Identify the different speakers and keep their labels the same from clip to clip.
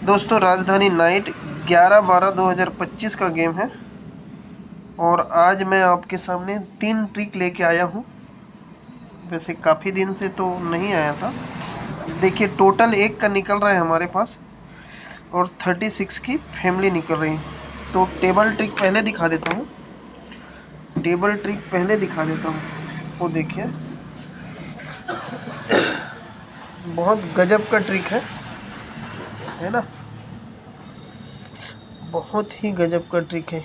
Speaker 1: दोस्तों राजधानी नाइट 11/12/2025 का गेम है और आज मैं आपके सामने 3 ट्रिक लेके आया हूँ। वैसे काफ़ी दिन से तो नहीं आया था। देखिए टोटल 1 का निकल रहा है हमारे पास और 36 की फैमिली निकल रही है। तो टेबल ट्रिक पहले दिखा देता हूँ। वो देखिए बहुत गजब का ट्रिक है ना। बहुत ही गजब का ट्रिक है।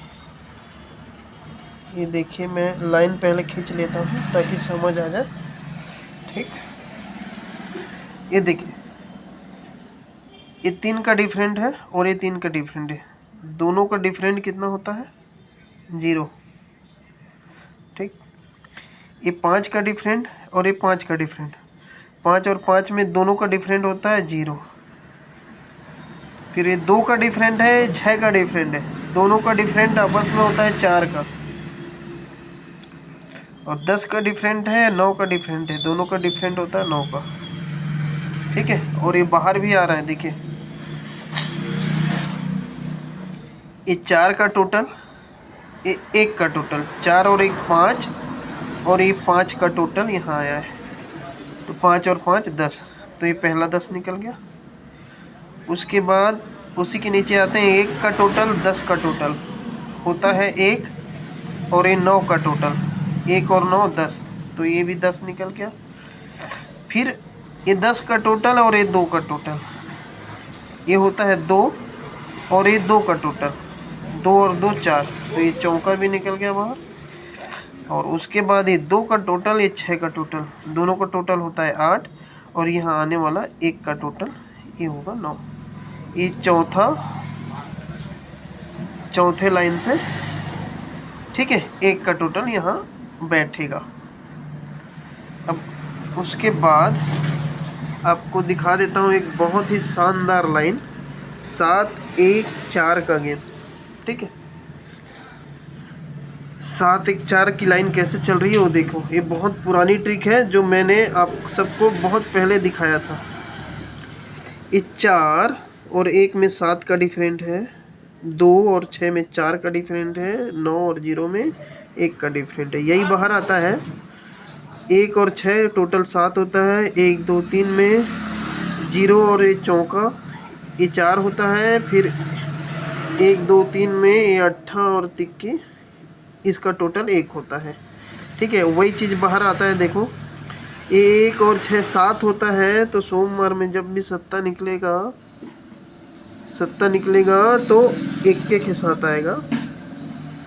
Speaker 1: ये देखिए मैं लाइन पहले खींच लेता हूँ ताकि समझ आ जाए। ठीक, ये देखिए ये 3 का डिफरेंट है और ये 3 का डिफरेंट है। दोनों का डिफरेंट कितना होता है? 0। ठीक, ये 5 का डिफरेंट और ये 5 का डिफरेंट। 5 और 5 में दोनों का डिफरेंट होता है 0। फिर ये 2 का डिफरेंट है, 6 का डिफरेंट है। दोनों का डिफरेंट आपस में होता है 4 का। और 10 का डिफरेंट है, 9 का डिफरेंट है। दोनों का डिफरेंट होता है 9 का। ठीक है, और ये बाहर भी आ रहा है। देखिए ये 4 का टोटल, ये 1 का टोटल, 4 और 1 5, और ये 5 का टोटल यहाँ आया है। तो 5 और 5 10, तो ये पहला 10 निकल गया। उसके बाद उसी के नीचे आते हैं 1 का टोटल, 10 का टोटल होता है 1, और ये 9 का टोटल, 1 और 9 10, तो ये भी 10 निकल गया। फिर ये 10 का टोटल और ये 2 का टोटल, ये होता है 2, और ये 2 का टोटल, 2 और 2 4, तो ये चौका भी निकल गया बाहर। और उसके बाद ये 2 का टोटल, ये 6 का टोटल, दोनों का टोटल होता है 8, और यहाँ आने वाला 1 का टोटल ये होगा 9। ये चौथे लाइन से, ठीक है, 1 का टोटल यहाँ बैठेगा। अब उसके बाद आपको दिखा देता हूँ एक बहुत ही शानदार लाइन, 7-1-4 का गेम। ठीक है, 7-1-4 की लाइन कैसे चल रही है वो देखो। ये बहुत पुरानी ट्रिक है जो मैंने आप सबको बहुत पहले दिखाया था। ये 4 और 1 में 7 का डिफरेंट है, 2 और 6 में 4 का डिफरेंट है, 9 और 0 में 1 का डिफरेंट है। यही बाहर आता है। 1 और 6 टोटल 7 होता है। 1 2 3 में 0 और ये चौका, ये 4 होता है। फिर 1 2 3 में ये 8 और तिक्की, इसका टोटल 1 होता है। ठीक है, वही चीज़ बाहर आता है। देखो ये 1 और 6 7 होता है। तो सोमवार में जब भी सत्ता निकलेगा तो 1 के साथ आएगा।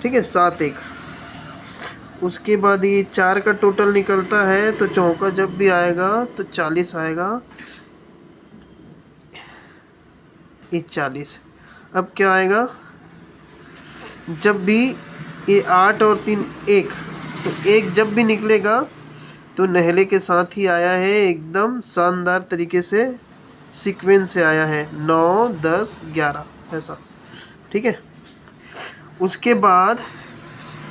Speaker 1: ठीक है, 7-1। उसके बाद ये 4 का टोटल निकलता है, तो चौका जब भी आएगा तो 40 आएगा, ये 40। अब क्या आएगा? जब भी ये 8 और 3 1, तो 1 जब भी निकलेगा तो नहले के साथ ही आया है, एकदम शानदार तरीके से सीक्वेंस से आया है, 9 10 11 ऐसा। ठीक है, उसके बाद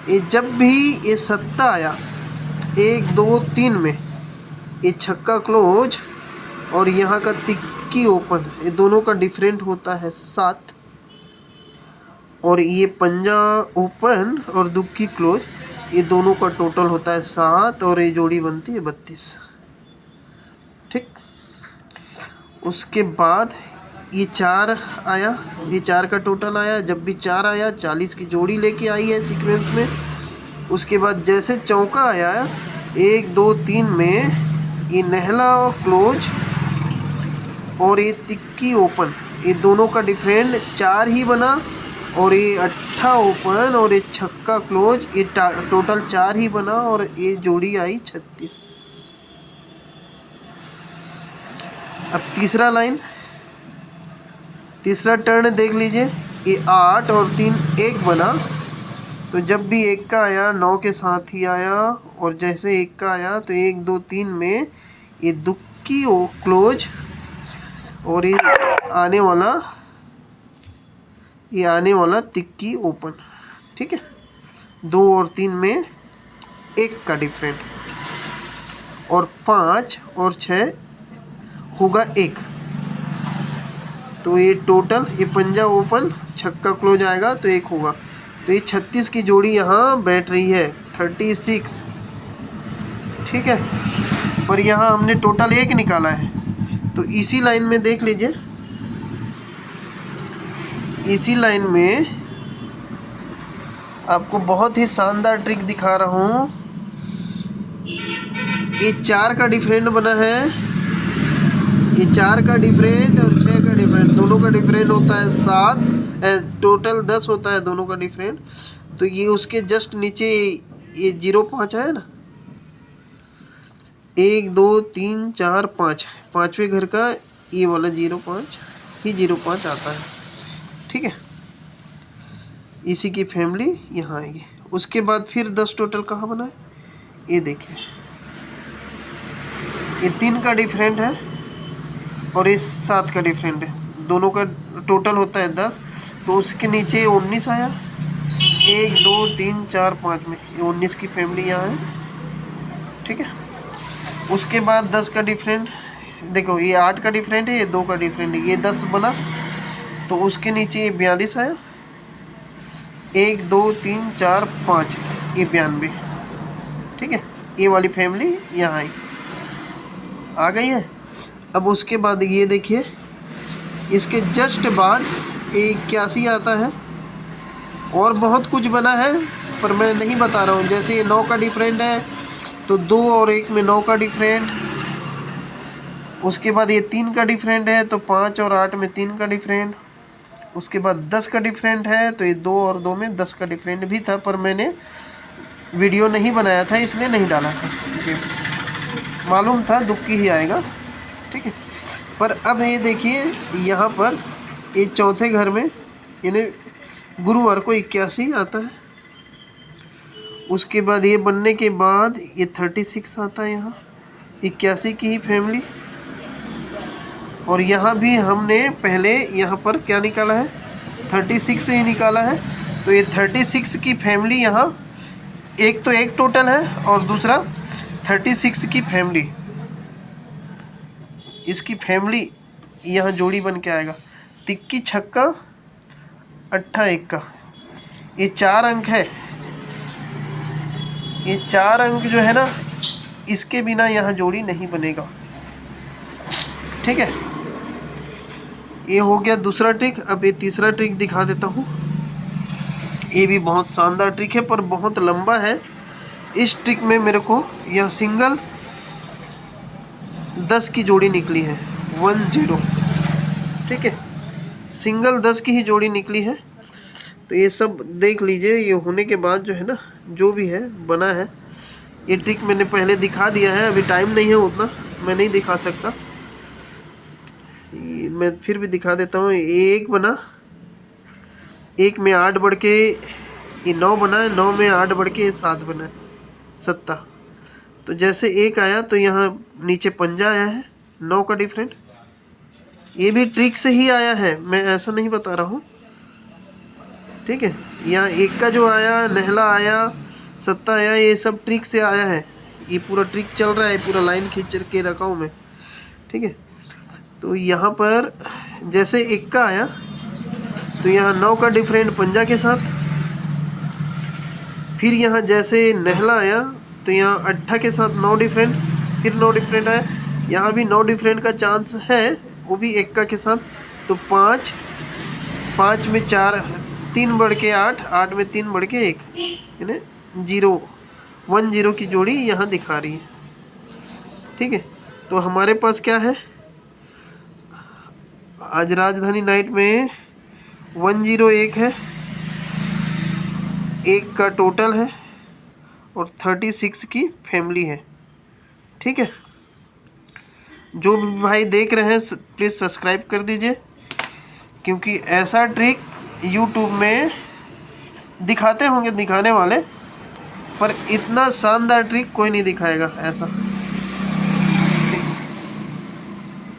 Speaker 1: ये जब भी ये सत्ता आया 1 2 3 में, ये छक्का क्लोज और यहाँ का तिक्की ओपन, ये दोनों का डिफरेंट होता है 7, और ये पंजा ओपन और दुक्की क्लोज, ये दोनों का टोटल होता है 7, और ये जोड़ी बनती है 32। ठीक, उसके बाद ये 4 आया, ये 4 का टोटल आया। जब भी 4 आया 40 की जोड़ी लेके आई है सीक्वेंस में। उसके बाद जैसे चौका आया 1 2 3 में, ये नहला क्लोज और ये तिक्की ओपन, ये दोनों का डिफरेंट 4 ही बना, और ये 8 ओपन और ये छक्का क्लोज, ये टोटल 4 ही बना, और ये जोड़ी आई 36। अब तीसरा टर्न देख लीजिए। ये 8 और 3 1 बना, तो जब भी 1 का आया 9 के साथ ही आया, और जैसे 1 का आया तो 1 2 3 में ये दुक्की क्लोज, और ये आने वाला तिक्की ओपन। ठीक है, 2 और 3 में 1 का डिफरेंट, और 5 और 6 होगा 1। तो ये टोटल, ये पंजा ओपन, छक्का क्लोज आएगा तो 1 होगा। तो ये 36 की जोड़ी यहाँ बैठ रही है, 36। ठीक है, पर यहाँ हमने टोटल 1 निकाला है। तो इसी लाइन में देख लीजिए, इसी लाइन में आपको बहुत ही शानदार ट्रिक दिखा रहा हूँ। ये 4 का डिफरेंट बना है, ये 4 का डिफरेंट और 6 का डिफरेंट, दोनों का डिफरेंट होता है 7, टोटल 10 होता है दोनों का डिफरेंट। तो ये उसके जस्ट नीचे ये 0.5 है ना, 1 2 3 4 5, पाँचवें घर का ये वाला 0.5 ही 0.5 आता है। ठीक है, इसी की फैमिली यहाँ आएगी। उसके बाद फिर 10 टोटल कहाँ बना है, ये देखिए, ये 3 का डिफरेंट है और ये 7 का डिफरेंट है, दोनों का टोटल होता है 10। तो उसके नीचे 19 आया, 1 2 3 4 5 में ये 19 की फैमिली यहाँ है। ठीक है, उसके बाद 10 का डिफरेंट, देखो ये 8 का डिफरेंट है, ये 2 का डिफरेंट है, ये 10 बना। तो उसके नीचे ये 42 आया, 1 2 3 4 5, ये 92। ठीक है, ये वाली फैमिली यहाँ आई, आ गई है। अब उसके बाद ये देखिए, इसके जस्ट बाद 81 आता है, और बहुत कुछ बना है पर मैं नहीं बता रहा हूँ। जैसे ये 9 का डिफरेंट है तो 2 और 1 में 9 का डिफरेंट। उसके बाद ये 3 का डिफरेंट है तो 5 और 8 में 3 का डिफरेंट। उसके बाद 10 का डिफरेंट है तो ये 2 और 2 में 10 का डिफरेंट भी था, पर मैंने वीडियो नहीं बनाया था इसलिए नहीं डाला था, मालूम था दुक्की ही आएगा। ठीक है, पर अब ये देखिए यहाँ पर ये चौथे घर में यानी गुरुवार को 81 आता है। उसके बाद ये बनने के बाद ये 36 आता है, यहाँ 81 की ही फैमिली। और यहाँ भी हमने पहले यहाँ पर क्या निकाला है, 36 से ही निकाला है। तो ये 36 की फैमिली यहाँ, एक तो 1 टोटल है और दूसरा 36 की फैमिली, इसकी फैमिली यहाँ जोड़ी बन के आएगा। तिक्की छक्का अट्ठा 1 का, ये 4 अंक है। ये 4 अंक जो है ना, इसके बिना यहाँ जोड़ी नहीं बनेगा। ठीक है, ये हो गया दूसरा ट्रिक। अब ये तीसरा ट्रिक दिखा देता हूँ। ये भी बहुत शानदार ट्रिक है पर बहुत लंबा है। इस ट्रिक में मेरे को यह सिंगल 10 की जोड़ी निकली है, 10। ठीक है, सिंगल 10 की ही जोड़ी निकली है। तो ये सब देख लीजिए, ये होने के बाद जो है ना, जो भी है बना है। ये ट्रिक मैंने पहले दिखा दिया है, अभी टाइम नहीं है उतना, मैं नहीं दिखा सकता। मैं फिर भी दिखा देता हूँ। एक बना, 1 में 8 बढ़ के ये 9 बना है, 9 में 8 बढ़ के 7 बना है, 7। तो जैसे 1 आया तो यहाँ नीचे पंजा आया है, 9 का डिफरेंट। ये भी ट्रिक से ही आया है, मैं ऐसा नहीं बता रहा हूँ। ठीक है, यहाँ 1 का जो आया, नहला आया, 7 आया, ये सब ट्रिक से आया है। ये पूरा ट्रिक चल रहा है, पूरा लाइन खींच के रखा हूँ मैं। ठीक है, तो यहाँ पर जैसे 1 का आया तो यहाँ 9 का डिफरेंट पंजा के साथ। फिर यहाँ जैसे नहला आया तो यहाँ 8 के साथ 9 डिफरेंट, फिर 9 डिफरेंट आया। यहाँ भी 9 डिफरेंट का चांस है, वो भी 1 का के साथ। तो 5 में 4, 3 बढ़ के 8, 8 में 3 बढ़ के 1, यानी 10 की जोड़ी यहाँ दिखा रही है। ठीक है, तो हमारे पास क्या है, आज राजधानी नाइट में 101 है, 1 का टोटल है और 36 की फैमिली है। ठीक है, जो भी भाई देख रहे हैं प्लीज़ सब्सक्राइब कर दीजिए, क्योंकि ऐसा ट्रिक यूट्यूब में दिखाते होंगे दिखाने वाले, पर इतना शानदार ट्रिक कोई नहीं दिखाएगा ऐसा।